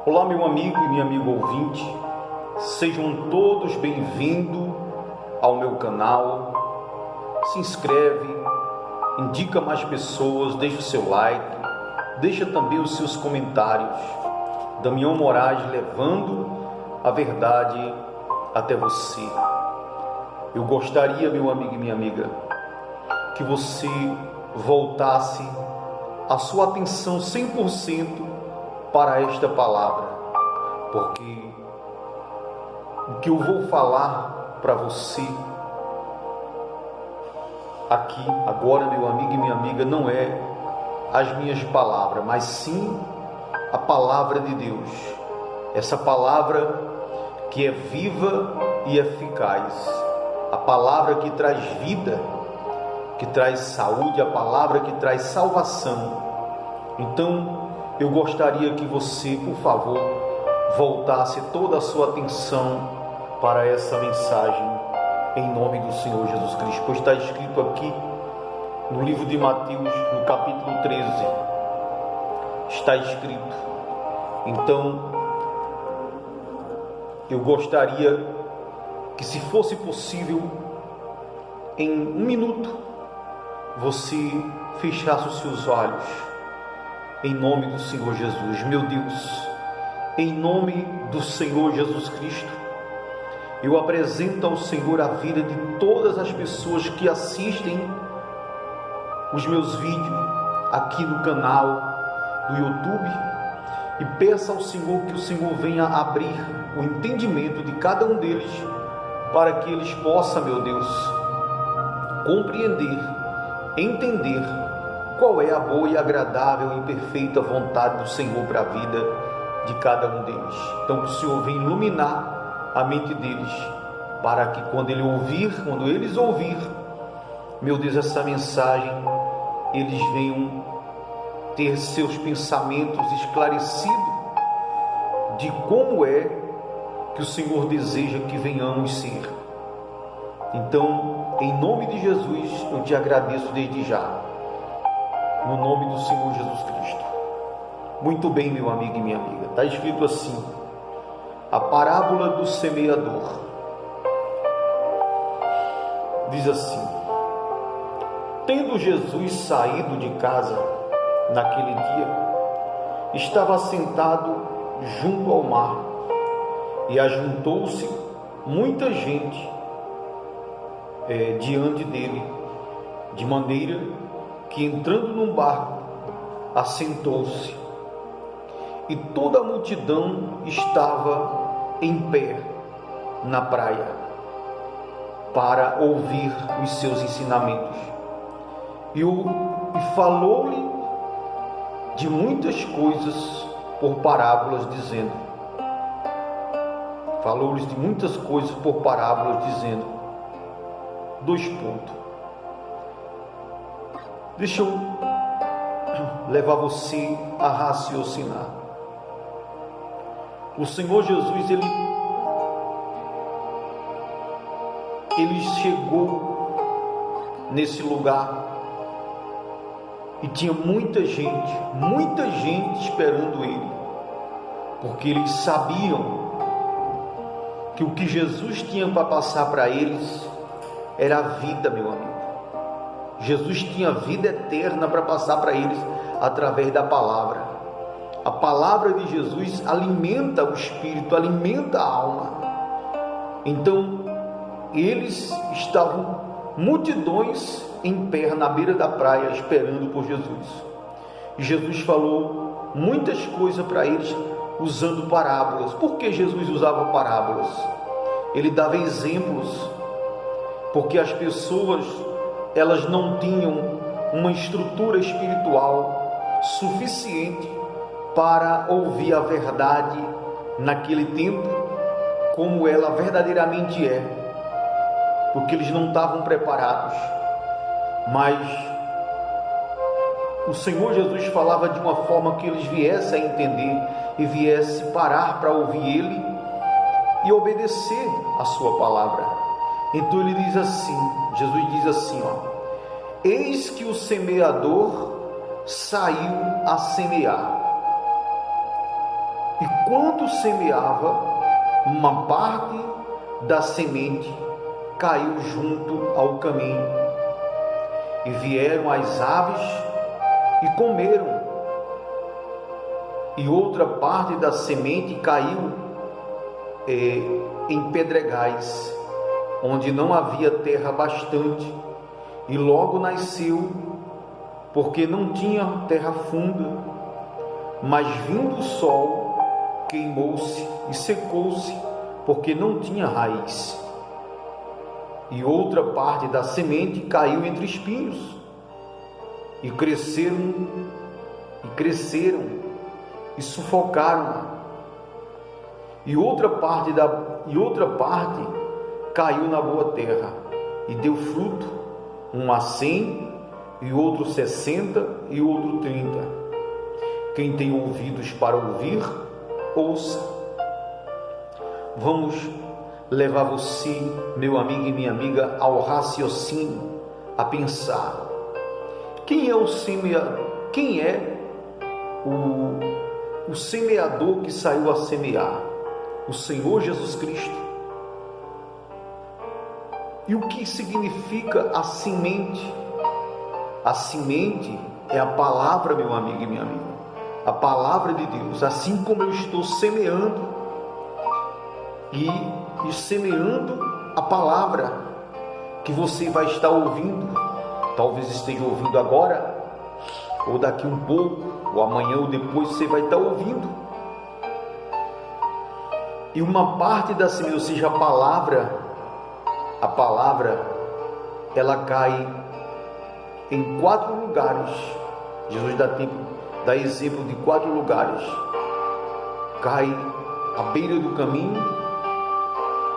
Olá, meu amigo e minha amiga ouvinte, sejam todos bem-vindos ao meu canal. Se inscreve, indica mais pessoas, deixa o seu like, deixa também os seus comentários. Damião Moraes levando a verdade até você. Eu gostaria, meu amigo e minha amiga, que você voltasse a sua atenção 100% para esta palavra, porque o que eu vou falar para você aqui agora, meu amigo e minha amiga, não é as minhas palavras, mas sim a palavra de Deus, essa palavra que é viva e eficaz, a palavra que traz vida, que traz saúde, a palavra que traz salvação. Então, eu gostaria que você, por favor, voltasse toda a sua atenção para essa mensagem, em nome do Senhor Jesus Cristo, pois está escrito aqui no livro de Mateus, no capítulo 13, está escrito. Então, eu gostaria que, se fosse possível, em 1 minuto, você fechasse os seus olhos, em nome do Senhor Jesus. Meu Deus, em nome do Senhor Jesus Cristo, eu apresento ao Senhor a vida de todas as pessoas que assistem os meus vídeos aqui no canal do YouTube, e peço ao Senhor que o Senhor venha abrir o entendimento de cada um deles, para que eles possam, meu Deus, compreender, entender qual é a boa e agradável e perfeita vontade do Senhor para a vida de cada um deles. Então, que o Senhor venha iluminar a mente deles, para que quando eles ouvirem, meu Deus, essa mensagem, eles venham ter seus pensamentos esclarecidos de como é que o Senhor deseja que venhamos ser. Então, em nome de Jesus, eu te agradeço desde já, no nome do Senhor Jesus Cristo. Muito bem, meu amigo e minha amiga, está escrito assim: a parábola do semeador. Diz assim: tendo Jesus saído de casa naquele dia, estava sentado junto ao mar, e ajuntou-se muita gente diante dele, de maneira que, entrando num barco, assentou-se, e toda a multidão estava em pé na praia para ouvir os seus ensinamentos. E falou-lhe de muitas coisas por parábolas, dizendo: falou-lhes de muitas coisas por parábolas, dizendo: 2 pontos. Deixa eu levar você a raciocinar. O Senhor Jesus, ele chegou nesse lugar e tinha muita gente esperando ele, porque eles sabiam que o que Jesus tinha para passar para eles era a vida, meu amigo. Jesus tinha vida eterna para passar para eles através da palavra. A palavra de Jesus alimenta o espírito, alimenta a alma. Então, eles estavam, multidões, em pé na beira da praia, esperando por Jesus. E Jesus falou muitas coisas para eles, usando parábolas. Por que Jesus usava parábolas? Ele dava exemplos, porque as pessoas, elas não tinham uma estrutura espiritual suficiente para ouvir a verdade naquele tempo, como ela verdadeiramente é, porque eles não estavam preparados. Mas o Senhor Jesus falava de uma forma que eles viessem a entender e viessem parar para ouvir Ele e obedecer a sua palavra. Então ele diz assim, Jesus diz assim, eis que o semeador saiu a semear. E quando semeava, uma parte da semente caiu junto ao caminho, e vieram as aves e comeram. E outra parte da semente caiu em pedregais, onde não havia terra bastante, e logo nasceu, porque não tinha terra funda. Mas vindo o sol, queimou-se e secou-se, porque não tinha raiz. E outra parte da semente caiu entre espinhos, e cresceram e sufocaram-a. E outra parte caiu na boa terra, e deu fruto, um a 100, e outro 60, e outro 30. Quem tem ouvidos para ouvir, ouça. Vamos levar você, meu amigo e minha amiga, ao raciocínio, a pensar. Quem é o semeador? Quem é o semeador que saiu a semear? O Senhor Jesus Cristo. E o que significa a semente? A semente é a palavra, meu amigo e minha amiga. A palavra de Deus. Assim como eu estou semeando e semeando a palavra que você vai estar ouvindo. Talvez esteja ouvindo agora, ou daqui um pouco, ou amanhã ou depois você vai estar ouvindo. E uma parte da semente, ou seja, a palavra, ela cai em 4 lugares. Jesus dá exemplo de 4 lugares. Cai à beira do caminho,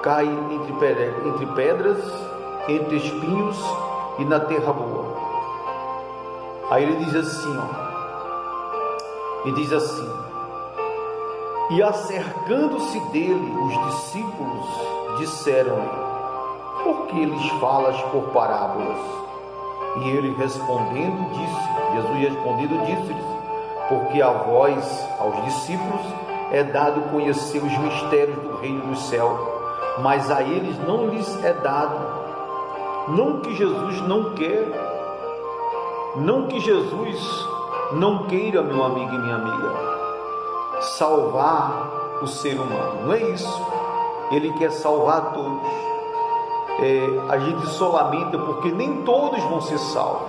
cai entre pedras, entre espinhos e na terra boa. Aí ele diz assim, e acercando-se dele os discípulos disseram-lhe: por que lhes falas por parábolas? E ele respondendo disse-lhes: porque a vós, aos discípulos, é dado conhecer os mistérios do reino dos céus, mas a eles não lhes é dado. Não que Jesus não queira, meu amigo e minha amiga, salvar o ser humano, não é isso. Ele quer salvar todos. A gente só lamenta porque nem todos vão ser salvos,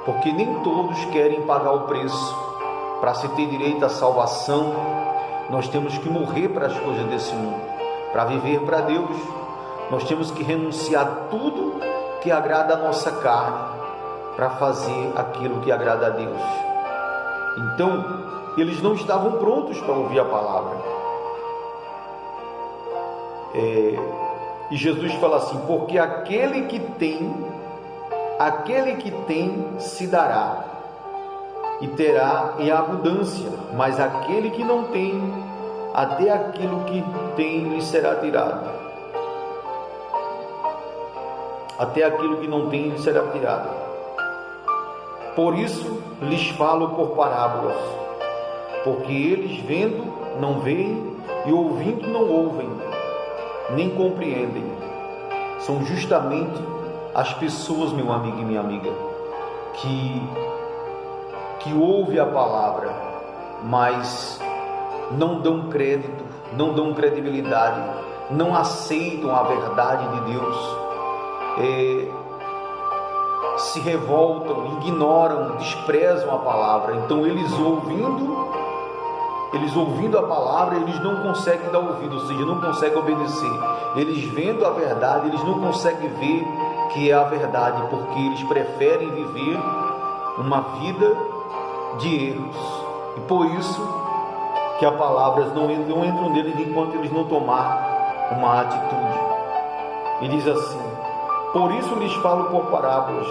porque nem todos querem pagar o preço. Para se ter direito à salvação, nós temos que morrer para as coisas desse mundo. Para viver para Deus, nós temos que renunciar a tudo que agrada a nossa carne, para fazer aquilo que agrada a Deus. Então, eles não estavam prontos para ouvir a palavra. E Jesus fala assim: porque aquele que tem se dará, e terá em abundância, mas aquele que não tem, até aquilo que tem lhe será tirado. Até aquilo que não tem lhe será tirado. Por isso lhes falo por parábolas, porque eles vendo não veem, e ouvindo não ouvem, nem compreendem. São justamente as pessoas, meu amigo e minha amiga, que ouvem a palavra, mas não dão crédito, não dão credibilidade, não aceitam a verdade de Deus, se revoltam, ignoram, desprezam a palavra. Então eles ouvindo a palavra, eles não conseguem dar ouvido, ou seja, não conseguem obedecer. Eles vendo a verdade, eles não conseguem ver que é a verdade, porque eles preferem viver uma vida de erros. E por isso que as palavras não entram neles enquanto eles não tomar uma atitude. E diz assim: por isso lhes falo por parábolas,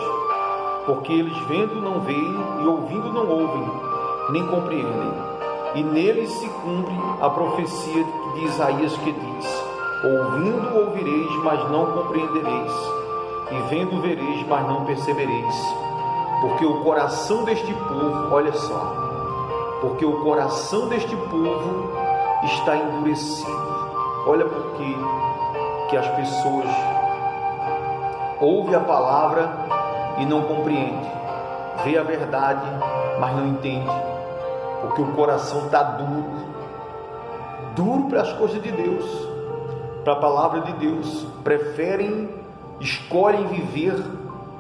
porque eles vendo não veem, e ouvindo não ouvem, nem compreendem. E neles se cumpre a profecia de Isaías, que diz: ouvindo ouvireis, mas não compreendereis, e vendo vereis, mas não percebereis. Porque o coração deste povo, olha só, porque o coração deste povo está endurecido. Olha por que as pessoas ouvem a palavra e não compreendem, vê a verdade, mas não entende, porque o coração está duro para as coisas de Deus, para a palavra de Deus. Escolhem viver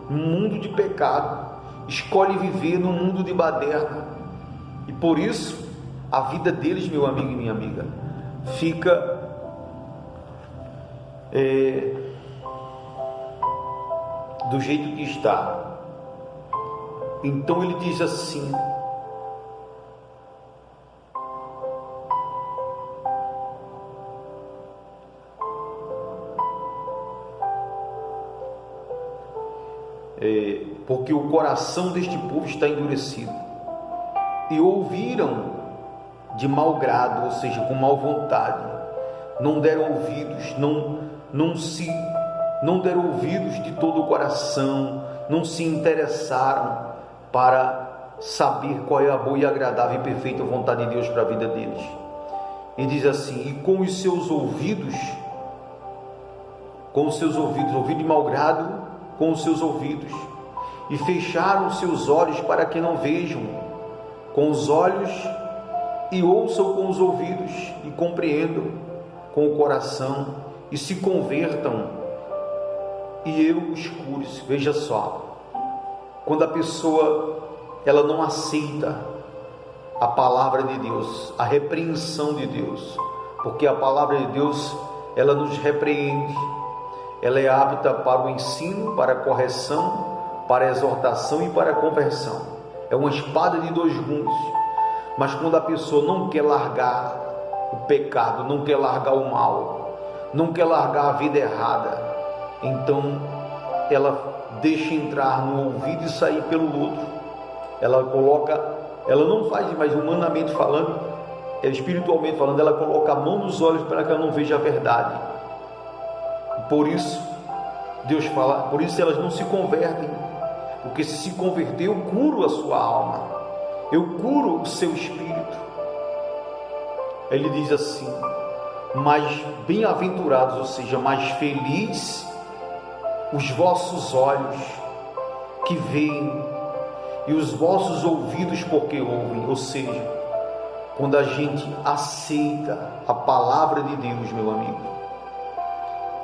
num mundo de pecado, escolhem viver num mundo de baderna, e por isso a vida deles, meu amigo e minha amiga, fica do jeito que está. Então ele diz assim: porque o coração deste povo está endurecido, e ouviram de mau grado, ou seja, com mal vontade, não deram ouvidos, não deram ouvidos de todo o coração, não se interessaram para saber qual é a boa e agradável e perfeita vontade de Deus para a vida deles. E diz assim: e com os seus ouvidos, ouvido de mau grado, com os seus ouvidos, e fecharam os seus olhos para que não vejam com os olhos, e ouçam com os ouvidos, e compreendam com o coração, e se convertam, e eu os cure. Veja só, quando a pessoa ela não aceita a palavra de Deus, a repreensão de Deus, porque a palavra de Deus ela nos repreende, ela é apta para o ensino, para a correção, para a exortação e para a conversão. É uma espada de dois gumes. Mas quando a pessoa não quer largar o pecado, não quer largar o mal, não quer largar a vida errada, então ela deixa entrar no ouvido e sair pelo outro. Ela não faz, mas humanamente falando, espiritualmente falando, ela coloca a mão nos olhos para que ela não veja a verdade. Por isso Deus fala, por isso elas não se convertem, porque se converter, eu curo a sua alma, eu curo o seu espírito. Ele diz assim: mais bem-aventurados, ou seja, mais felizes os vossos olhos que veem e os vossos ouvidos porque ouvem. Ou seja, quando a gente aceita a palavra de Deus, meu amigo,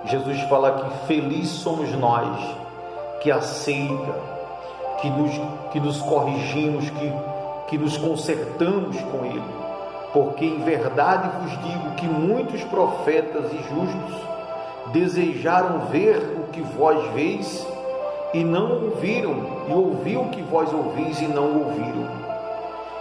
Jesus fala que feliz somos nós que aceita, que nos corrigimos, que nos consertamos com Ele, porque em verdade vos digo que muitos profetas e justos desejaram ver o que vós veis e não ouviram, e ouvir o que vós ouvis e não ouviram.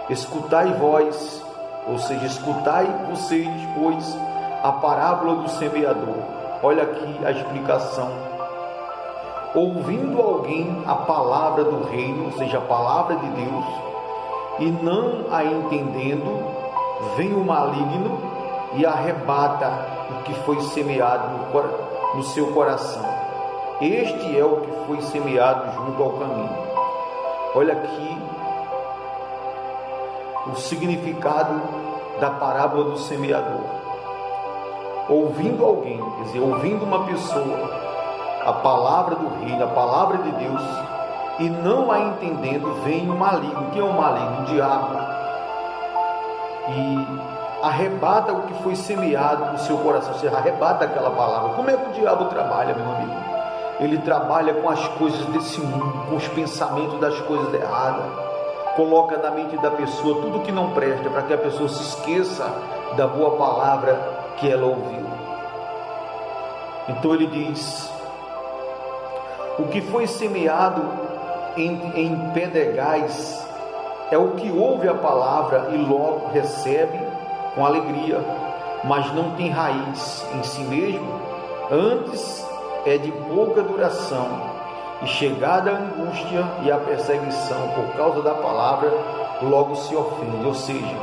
Escutai vós, ou seja, escutai vocês, pois, a parábola do semeador. Olha aqui a explicação. Ouvindo alguém a palavra do reino, ou seja, a palavra de Deus, e não a entendendo, vem o maligno e arrebata o que foi semeado no seu coração. Este é o que foi semeado junto ao caminho. Olha aqui o significado da parábola do semeador. Ouvindo alguém, quer dizer, ouvindo uma pessoa, a palavra do reino, a palavra de Deus, e não a entendendo, vem o maligno. Quem é o maligno? O diabo. E arrebata o que foi semeado no seu coração. Você arrebata aquela palavra. Como é que o diabo trabalha, meu amigo? Ele trabalha com as coisas desse mundo, com os pensamentos das coisas erradas. Coloca na mente da pessoa tudo que não presta, para que a pessoa se esqueça da boa palavra que ela ouviu. Então ele diz: o que foi semeado em pedregais é o que ouve a palavra e logo recebe com alegria, mas não tem raiz em si mesmo, antes é de pouca duração, e chegada a angústia e a perseguição por causa da palavra, logo se ofende. Ou seja,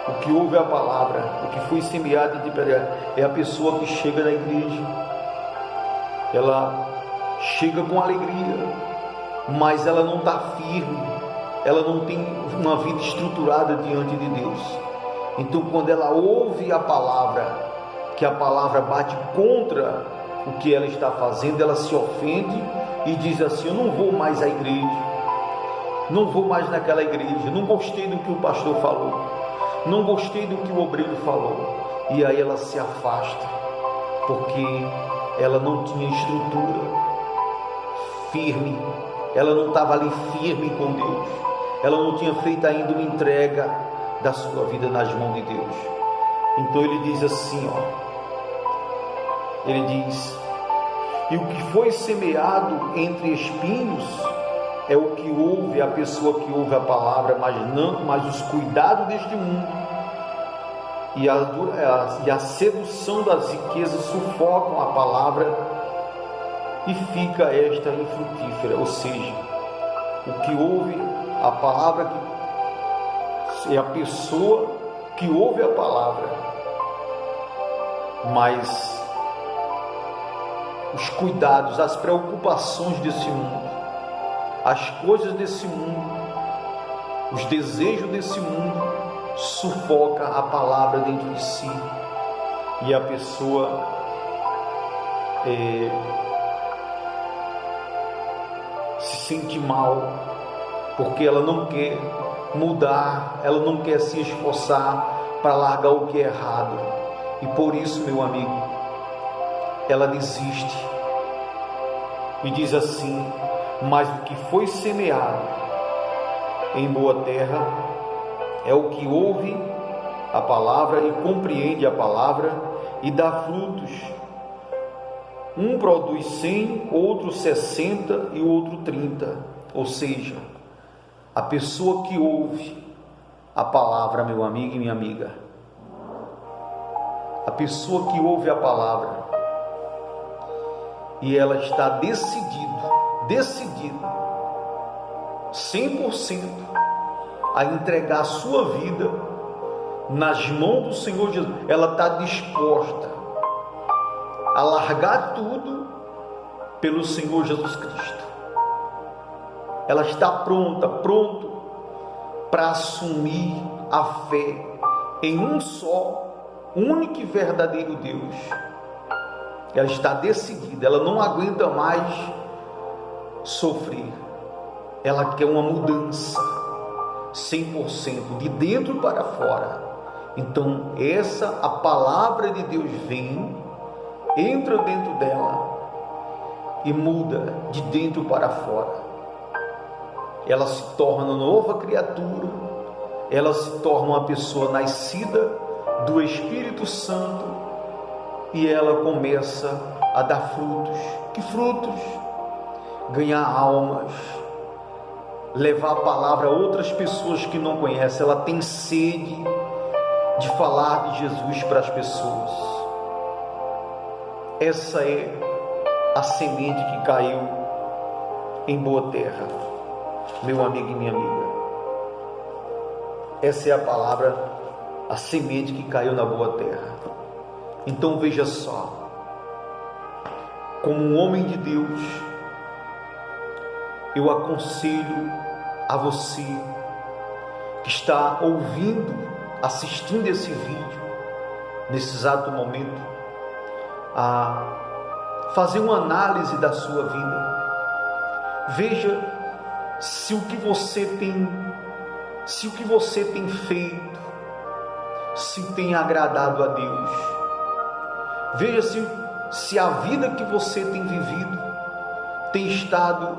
o que ouve a palavra, o que foi semeado de pedregais, é a pessoa que chega na igreja, ela chega com alegria, mas ela não está firme, ela não tem uma vida estruturada diante de Deus. Então, quando ela ouve a palavra, que a palavra bate contra o que ela está fazendo, ela se ofende e diz assim: eu não vou mais à igreja, não vou mais naquela igreja, não gostei do que o pastor falou, não gostei do que o obreiro falou. E aí ela se afasta, porque ela não tinha estrutura firme, ela não estava ali firme com Deus, ela não tinha feito ainda uma entrega da sua vida nas mãos de Deus. Então ele diz assim, ele diz: e o que foi semeado entre espinhos é o que ouve, a pessoa que ouve a palavra, mas os cuidados deste mundo e a sedução das riquezas sufocam a palavra e fica esta infrutífera. Ou seja, o que ouve a palavra é a pessoa que ouve a palavra, mas os cuidados, as preocupações desse mundo, as coisas desse mundo, os desejos desse mundo sufoca a palavra dentro de si, e a pessoa se sente mal, porque ela não quer mudar, ela não quer se esforçar para largar o que é errado, e por isso, meu amigo, ela desiste e diz assim: mas o que foi semeado em boa terra é o que ouve a palavra e compreende a palavra e dá frutos. Um produz 100, outro 60 e o outro 30. Ou seja, a pessoa que ouve a palavra, meu amigo e minha amiga, a pessoa que ouve a palavra e ela está decidido 100% a entregar a sua vida nas mãos do Senhor Jesus, ela está disposta a largar tudo pelo Senhor Jesus Cristo. Ela está pronto para assumir a fé em um só, único e verdadeiro Deus. Ela está decidida, ela não aguenta mais sofrer, ela quer uma mudança 100%, de dentro para fora. Então a palavra de Deus vem, entra dentro dela e muda de dentro para fora. Ela se torna nova criatura, ela se torna uma pessoa nascida do Espírito Santo, e ela começa a dar frutos. Que frutos? Ganhar almas, levar a palavra a outras pessoas que não conhecem. Ela tem sede de falar de Jesus para as pessoas. Essa é a semente que caiu em boa terra, meu amigo e minha amiga. Essa é a palavra, a semente que caiu na boa terra. Então veja só, como um homem de Deus, eu aconselho a você que está ouvindo, assistindo esse vídeo, nesse exato momento, a fazer uma análise da sua vida. Veja se o que você tem feito, se tem agradado a Deus. Veja se a vida que você tem vivido tem estado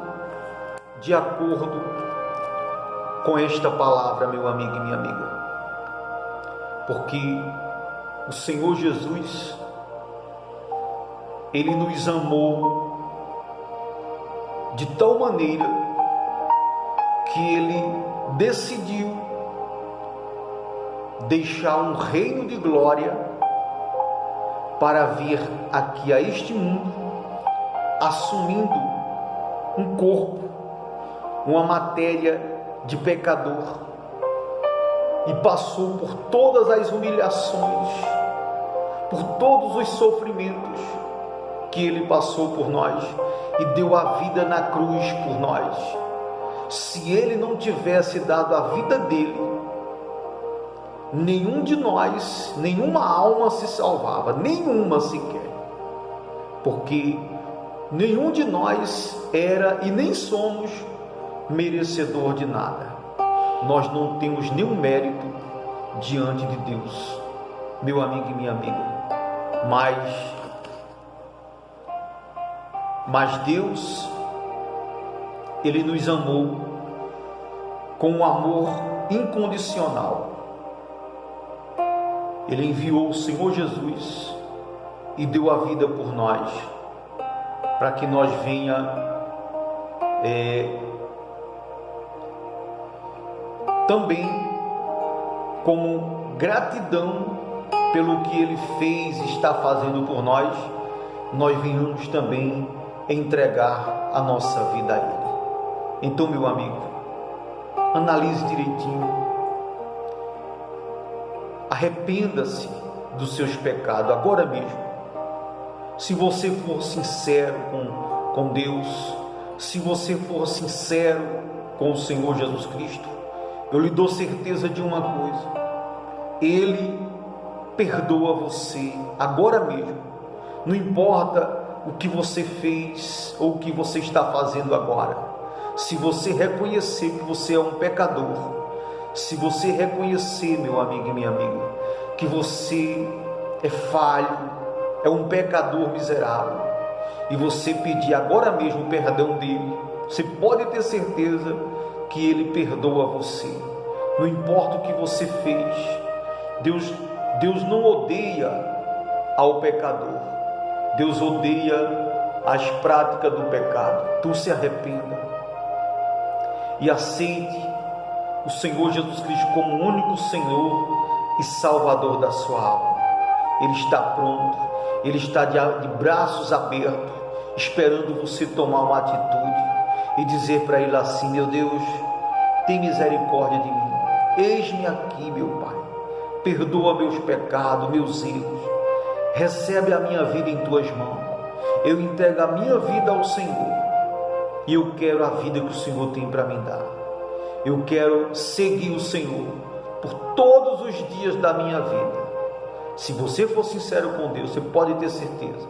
de acordo com esta palavra, meu amigo e minha amiga. Porque o Senhor Jesus, Ele nos amou de tal maneira que Ele decidiu deixar um reino de glória para vir aqui a este mundo, assumindo um corpo, uma matéria de pecador, e passou por todas as humilhações, por todos os sofrimentos que Ele passou por nós, e deu a vida na cruz por nós. Se Ele não tivesse dado a vida dele, nenhum de nós, nenhuma alma se salvava, nenhuma sequer, porque nenhum de nós era e nem somos merecedor de nada. Nós não temos nenhum mérito diante de Deus, meu amigo e minha amiga, mas Deus, Ele nos amou com um amor incondicional. Ele enviou o Senhor Jesus e deu a vida por nós, para que nós venha também, como gratidão pelo que Ele fez e está fazendo por nós, nós venhamos também entregar a nossa vida a Ele. Então, meu amigo, analise direitinho, arrependa-se dos seus pecados agora mesmo. Se você for sincero com Deus, se você for sincero com o Senhor Jesus Cristo, eu lhe dou certeza de uma coisa: Ele perdoa você agora mesmo. Não importa o que você fez ou o que você está fazendo agora. Se você reconhecer que você é um pecador, se você reconhecer, meu amigo e minha amiga, que você é falho, é um pecador miserável, e você pedir agora mesmo o perdão dele, você pode ter certeza que ele perdoa você. Não importa o que você fez, Deus não odeia ao pecador, Deus odeia as práticas do pecado. Então se arrependa e aceite o Senhor Jesus Cristo como o único Senhor e Salvador da sua alma. Ele está pronto, Ele está de braços abertos, esperando você tomar uma atitude e dizer para Ele assim: meu Deus, tem misericórdia de mim, eis-me aqui, meu Pai, perdoa meus pecados, meus erros, recebe a minha vida em Tuas mãos, eu entrego a minha vida ao Senhor, e eu quero a vida que o Senhor tem para me dar. Eu quero seguir o Senhor por todos os dias da minha vida. Se você for sincero com Deus, você pode ter certeza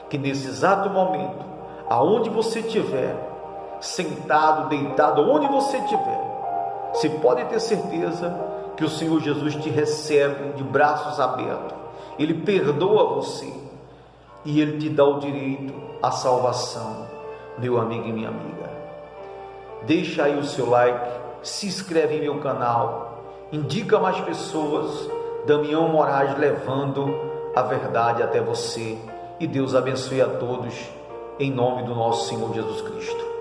que nesse exato momento, aonde você estiver, sentado, deitado, onde você estiver, você pode ter certeza que o Senhor Jesus te recebe de braços abertos. Ele perdoa você e Ele te dá o direito à salvação, meu amigo e minha amiga. Deixa aí o seu like, se inscreve em meu canal, indica mais pessoas. Damião Moraes levando a verdade até você. E Deus abençoe a todos, em nome do nosso Senhor Jesus Cristo.